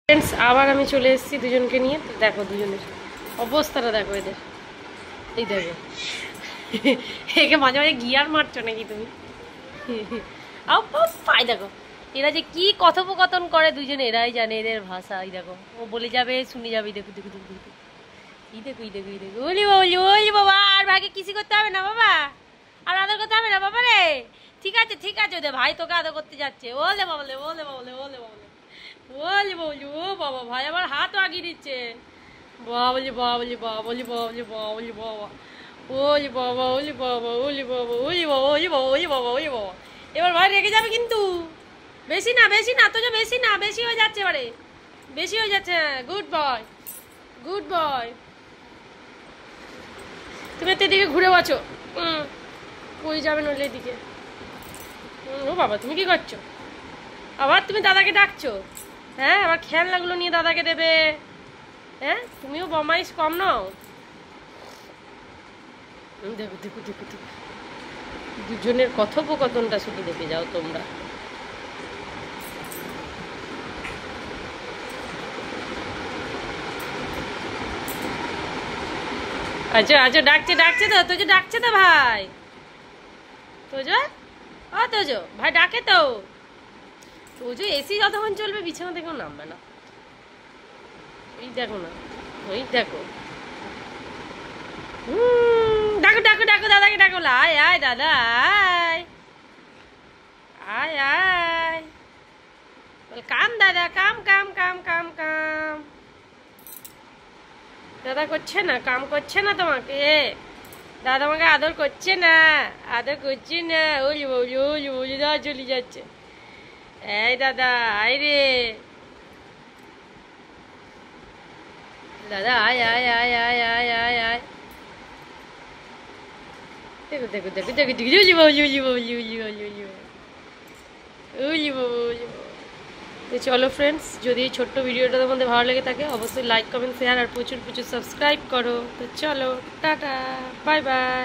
Friends আবার আমি চলে এসেছি দুজনকে নিয়ে। তো দেখো দুজনের অবস্থাটা দেখো, এদের এই দেখো, একে মাঝে মাঝে গিয়ার মারছো নাকি তুমি? পাই দেখো এরা যে কি কথোপকথন করে দুজনে, এরাই জানে এদের ভাষা। এই দেখো ও বলে যাবে শুনে যাবে, দেখো দেখো দেখো দেখো এই দেখো এই দেখো এই দেখো, ওলি ওলি ওলি বাবা, আর ভাইকে কিসি করতে হবে না বাবা, আর আদর করতে হবে না বাবা রে। ঠিক আছে ওদের ভাই তোকে আদর করতে যাচ্ছে। ওলে বাবলে ওলে বাবলে ওলে বাবলে বলি বলি, ও বাবা ভাই আমার হাত আগিয়ে দিচ্ছে। বাবলি বাবলি বাবলি বাবলি বাবলি বাবা, ওলি বাবা ওলি বাবা ওলি বাবা ওলি বাবা ওলি বাবা ওলি বাবা ওলি বাবা। এবার ভাই রেগে যাবে কিন্তু, বেশি না তো, যে বেশি না, বেশি হয়ে যাচ্ছে, এবারে বেশি হয়ে যাচ্ছে। Good boy good boy. তুমি তো এদিকে ঘুরে আছো, কই যাবে নইলে এদিকে। ও বাবা তুমি কি করছো? আবার তুমি দাদাকে ডাকছো? হ্যাঁ আবার খেলনাগুলো নিয়ে দাদাকে দেবে। হ্যাঁ তুমিও বমাইশ কম নাও। দেখো দেখো দেখো দেখো দুজনের কথোপকথনটা শুধু দেখে যাও তোমরা। আচ্ছা ডাকছে তো, তোজো ডাকছে তো ভাই, তোজো ও তোজো ভাই ডাকে তো। তোজো এসি যতক্ষণ চলবে বিছানা থেকেও নামবে না। ওই দেখো না, ওই দেখো, ডাকো ডাকো ডাকো দাদাকে ডাকো। আয় আয় দাদা আয় আয় আয়, কাম দাদা কাম কাম কাম কাম কাম। দাদা করছে না, কাম করছে না তোমাকে, দাদা আমাকে আদর করছে না, আদর করছে না। ওলি বলি ওলি বলি, দাদা চলে যাচ্ছে। এই দাদা আয় রে দাদা, আয় আয় আয় আয় আয় আয় আয়। দেখো দেখো দেখো দেখো দেখো, উলি বলি উলি বলি উলি বলি উলি উলি বলি। তো চলো ফ্রেন্ডস, যদি এই ছোট্ট ভিডিওটা তোমাদের ভালো লেগে থাকে অবশ্যই লাইক কমেন্ট শেয়ার আর প্রচুর প্রচুর সাবস্ক্রাইব করো। তো চলো টাটা বাই বাই।